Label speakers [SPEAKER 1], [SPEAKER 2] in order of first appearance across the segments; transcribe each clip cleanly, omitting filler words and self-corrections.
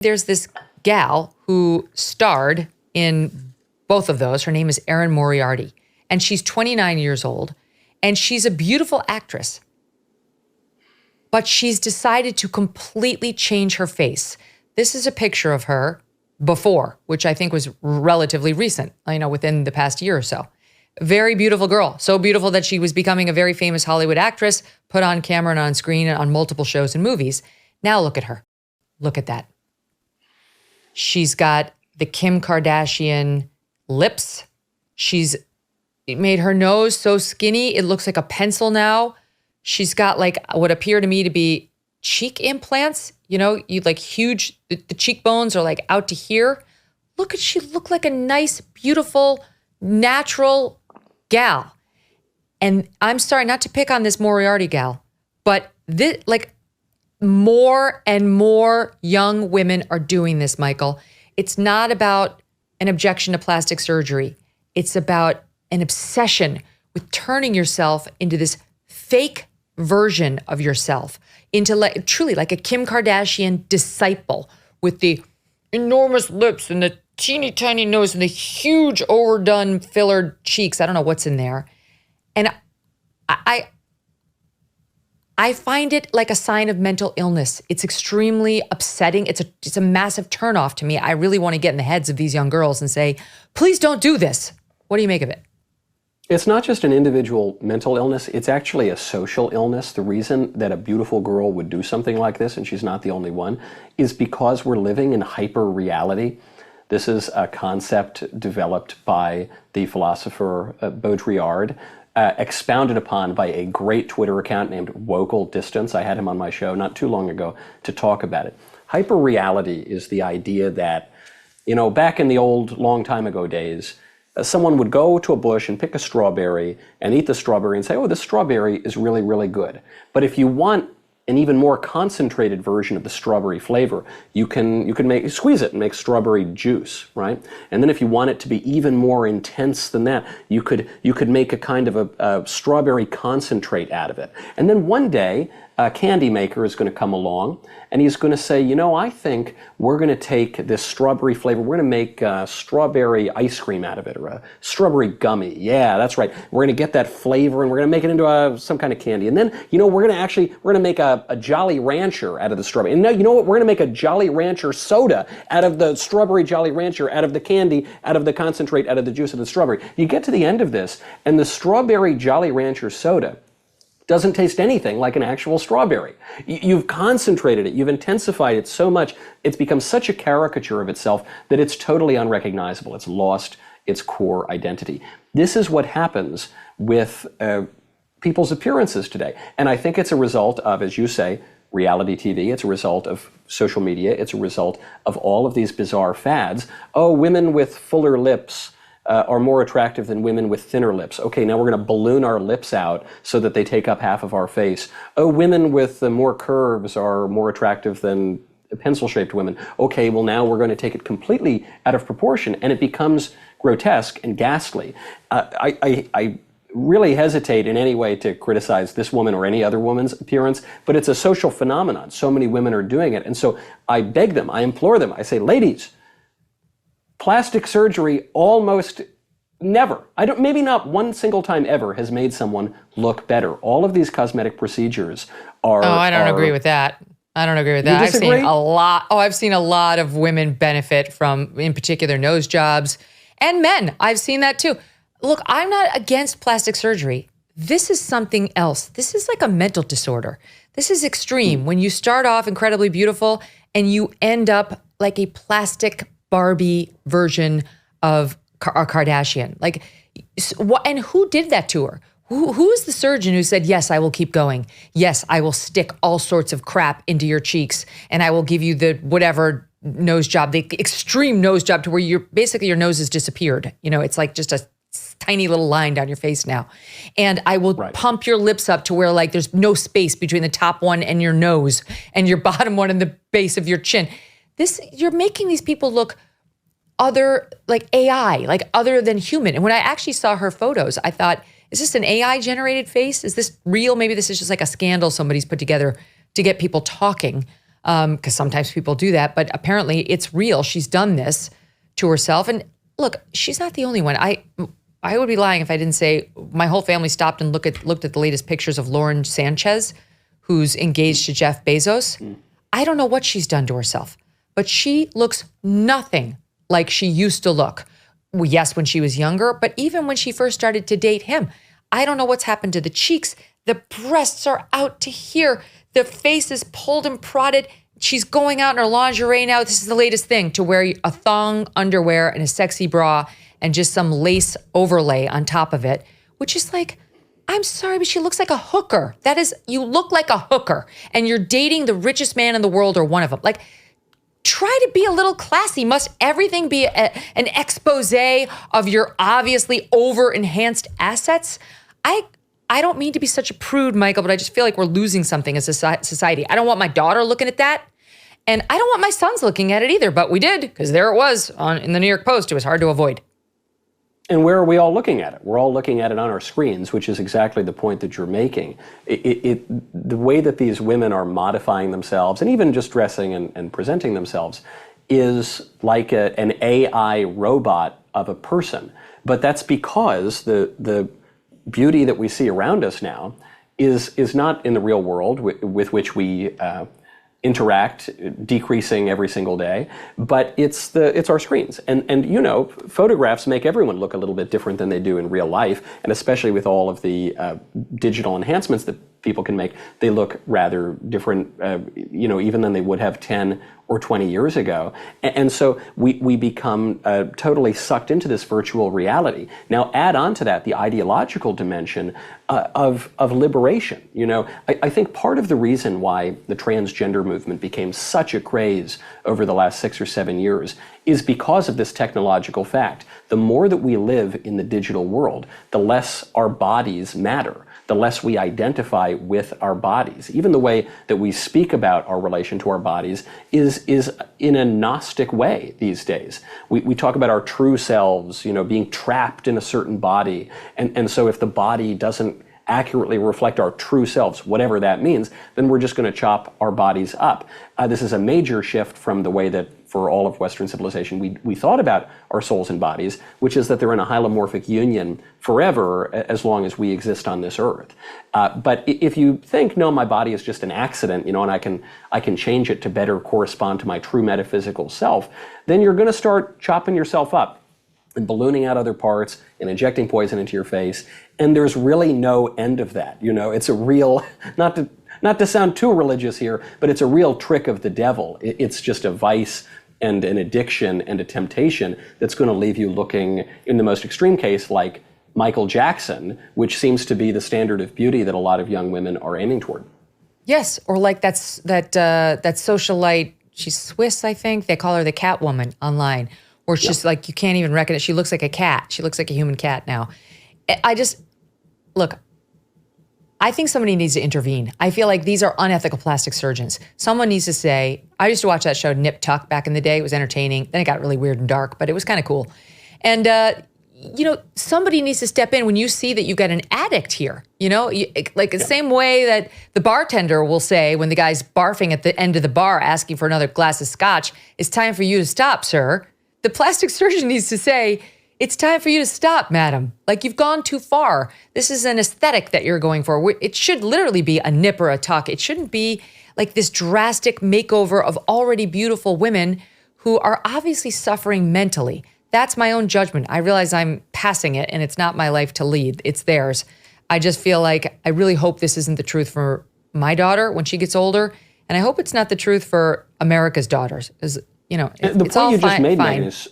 [SPEAKER 1] There's this gal who starred in both of those. Her name is Erin Moriarty, and she's 29 years old, and she's a beautiful actress. But she's decided to completely change her face. This is a picture of her before, which I think was relatively recent, within the past year or so. Very beautiful girl. So beautiful that she was becoming a very famous Hollywood actress, put on camera and on screen and on multiple shows and movies. Now look at her. Look at that. She's got the Kim Kardashian lips. She's made her nose so skinny, it looks like a pencil now. She's got like what appear to me to be cheek implants. You like huge, the cheekbones are like out to here. She look like a nice, beautiful, natural gal. And I'm sorry not to pick on this Moriarty gal, but more and more young women are doing this, Michael. It's not about an objection to plastic surgery. It's about an obsession with turning yourself into this fake version of yourself, into truly like a Kim Kardashian disciple with the enormous lips and the teeny tiny nose and the huge overdone fillered cheeks. I don't know what's in there. And I find it like a sign of mental illness. It's extremely upsetting. It's a massive turnoff to me. I really want to get in the heads of these young girls and say, please don't do this. What do you make of it?
[SPEAKER 2] It's not just an individual mental illness, it's actually a social illness. The reason that a beautiful girl would do something like this, and she's not the only one, is because we're living in hyper-reality. This is a concept developed by the philosopher Baudrillard, expounded upon by a great Twitter account named Wokel Distance. I had him on my show not too long ago to talk about it. Hyper-reality is the idea that, back in the old, long time ago days, someone would go to a bush and pick a strawberry and eat the strawberry and say, oh, this strawberry is really, really good. But if you want an even more concentrated version of the strawberry flavor, you can squeeze it and make strawberry juice, right? And then if you want it to be even more intense than that, you could make a kind of a strawberry concentrate out of it. And then one day, a candy maker is going to come along and he's going to say, I think we're going to take this strawberry flavor, we're going to make strawberry ice cream out of it, or a strawberry gummy. Yeah, that's right. We're going to get that flavor and we're going to make it into some kind of candy. And then, we're going to make a Jolly Rancher out of the strawberry. And now, you know what? We're going to make a Jolly Rancher soda out of the strawberry Jolly Rancher, out of the candy, out of the concentrate, out of the juice of the strawberry. You get to the end of this and the strawberry Jolly Rancher soda doesn't taste anything like an actual strawberry. You've concentrated it, you've intensified it so much, it's become such a caricature of itself that it's totally unrecognizable. It's lost its core identity. This is what happens with people's appearances today. And I think it's a result of, as you say, reality TV. It's a result of social media. It's a result of all of these bizarre fads. Oh, women with fuller lips are more attractive than women with thinner lips. Okay, now we're going to balloon our lips out so that they take up half of our face. Oh, women with more curves are more attractive than pencil-shaped women. Okay, well now we're going to take it completely out of proportion and it becomes grotesque and ghastly. I really hesitate in any way to criticize this woman or any other woman's appearance, but it's a social phenomenon. So many women are doing it. And so I beg them, I implore them, I say, ladies, plastic surgery almost never, maybe not one single time ever, has made someone look better. All of these cosmetic procedures are...
[SPEAKER 1] Oh, I don't agree with that. I don't agree with that.
[SPEAKER 2] You disagree?
[SPEAKER 1] I've seen a lot of women benefit from, in particular, nose jobs. And men, I've seen that too. Look, I'm not against plastic surgery. This is something else. This is like a mental disorder. This is extreme. When you start off incredibly beautiful and you end up like a plastic Barbie version of a Kardashian. Like, what? And who did that to her? Who is the surgeon who said, yes, I will keep going. Yes, I will stick all sorts of crap into your cheeks and I will give you the whatever nose job, the extreme nose job to where your nose has disappeared. It's like just a tiny little line down your face now. And I will pump your lips up to where like there's no space between the top one and your nose and your bottom one and the base of your chin. You're making these people look other, like AI, like other than human. And when I actually saw her photos, I thought, is this an AI generated face? Is this real? Maybe this is just like a scandal somebody's put together to get people talking. because sometimes people do that, but apparently it's real. She's done this to herself. And look, she's not the only one. I would be lying if I didn't say my whole family stopped and looked at the latest pictures of Lauren Sanchez, who's engaged to Jeff Bezos. I don't know what she's done to herself, but she looks nothing like she used to look. Well, yes, when she was younger, but even when she first started to date him. I don't know what's happened to the cheeks. The breasts are out to here. The face is pulled and prodded. She's going out in her lingerie now. This is the latest thing, to wear a thong underwear and a sexy bra and just some lace overlay on top of it, which is like, I'm sorry, but she looks like a hooker. You look like a hooker, and you're dating the richest man in the world or one of them. Like, try to be a little classy. Must everything be an expose of your obviously over-enhanced assets? I don't mean to be such a prude, Michael, but I just feel like we're losing something as a society. I don't want my daughter looking at that, and I don't want my sons looking at it either, but we did, because there it was in the New York Post. It was hard to avoid.
[SPEAKER 2] And where are we all looking at it? We're all looking at it on our screens, which is exactly the point that you're making. The way that these women are modifying themselves, and even just dressing and presenting themselves, is like an AI robot of a person. But that's because the beauty that we see around us now is not in the real world with which we interact, decreasing every single day, but it's our screens. And you know, photographs make everyone look a little bit different than they do in real life, and especially with all of the digital enhancements that people can make, they look rather different, even than they would have 10 or 20 years ago. And so we become totally sucked into this virtual reality. Now add on to that the ideological dimension of liberation. You know, I think part of the reason why the transgender movement became such a craze over the last 6 or 7 years is because of this technological fact. The more that we live in the digital world, the less our bodies matter, the less we identify with our bodies. Even the way that we speak about our relation to our bodies is in a Gnostic way these days. We talk about our true selves, you know, being trapped in a certain body. And so if the body doesn't accurately reflect our true selves, whatever that means, then we're just going to chop our bodies up. This is a major shift from the way that for all of Western civilization we thought about our souls and bodies, which is that they're in a hylomorphic union forever as long as we exist on this earth. But if you think, no, my body is just an accident, you know, and I can change it to better correspond to my true metaphysical self, then you're going to start chopping yourself up and ballooning out other parts and injecting poison into your face. And there's really no end of that. You know, it's a real, not to sound too religious here, but it's a real trick of the devil. It's just a vice and an addiction and a temptation that's going to leave you looking, in the most extreme case, like Michael Jackson, which seems to be the standard of beauty that a lot of young women are aiming toward.
[SPEAKER 1] Yes, or like that socialite, she's Swiss, I think. They call her the Catwoman online. Or it's just like, you can't even recognize. She looks like a cat. She looks like a human cat now. Look, I think somebody needs to intervene. I feel like these are unethical plastic surgeons. Someone needs to say, I used to watch that show Nip Tuck back in the day. It was entertaining. Then it got really weird and dark, but it was kind of cool. And, somebody needs to step in when you see that you've got an addict here. You know, the same way that the bartender will say when the guy's barfing at the end of the bar asking for another glass of scotch, it's time for you to stop, sir. The plastic surgeon needs to say, it's time for you to stop, madam. Like, you've gone too far. This is an aesthetic that you're going for. It should literally be a nip or a tuck. It shouldn't be like this drastic makeover of already beautiful women who are obviously suffering mentally. That's my own judgment. I realize I'm passing it and it's not my life to lead. It's theirs. I just feel like I really hope this isn't the truth for my daughter when she gets older. And I hope it's not the truth for America's daughters. Because, you know,
[SPEAKER 2] the
[SPEAKER 1] it's
[SPEAKER 2] point
[SPEAKER 1] all
[SPEAKER 2] you just made,
[SPEAKER 1] fine.
[SPEAKER 2] Megyn, is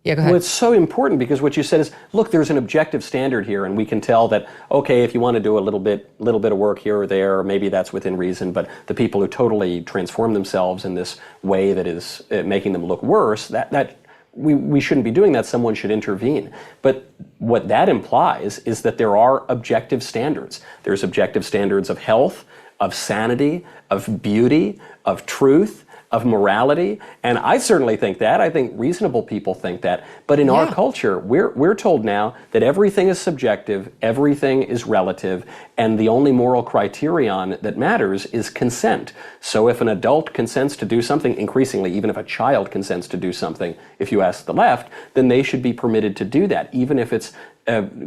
[SPEAKER 1] Yeah, go ahead.
[SPEAKER 2] well, it's so important because what you said is, look, there's an objective standard here, and we can tell that, okay, if you want to do a little bit of work here or there, maybe that's within reason, but the people who totally transform themselves in this way that is making them look worse, that we shouldn't be doing that. Someone should intervene. But what that implies is that there are objective standards. There's objective standards of health, of sanity, of beauty, of truth, of morality, and I certainly think that. I think reasonable people think that. But in our culture, we're told now that everything is subjective, everything is relative, and the only moral criterion that matters is consent. So if an adult consents to do something, increasingly, even if a child consents to do something, if you ask the left, then they should be permitted to do that, even if it's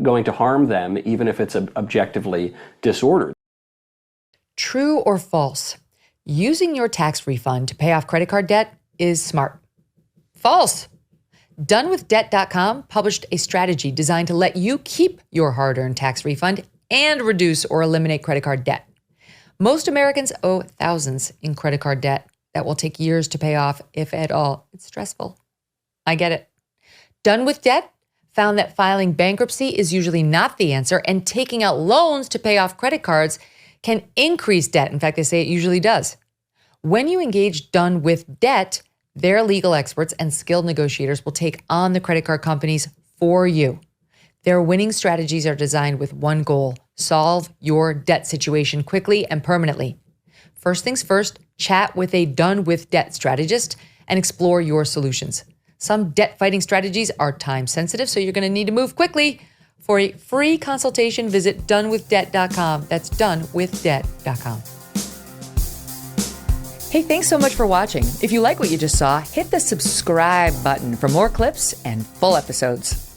[SPEAKER 2] going to harm them, even if it's objectively disordered.
[SPEAKER 1] True or false? Using your tax refund to pay off credit card debt is smart. False. DoneWithDebt.com published a strategy designed to let you keep your hard-earned tax refund and reduce or eliminate credit card debt. Most Americans owe thousands in credit card debt that will take years to pay off, if at all. It's stressful. I get it. Done with Debt found that filing bankruptcy is usually not the answer, and taking out loans to pay off credit cards can increase debt. In fact, they say it usually does. When you engage Done with Debt, their legal experts and skilled negotiators will take on the credit card companies for you. Their winning strategies are designed with one goal: solve your debt situation quickly and permanently. First things first, chat with a Done with Debt strategist and explore your solutions. Some debt fighting strategies are time sensitive, so you're going to need to move quickly. For a free consultation, visit donewithdebt.com. That's donewithdebt.com. Hey, thanks so much for watching. If you like what you just saw, hit the subscribe button for more clips and full episodes.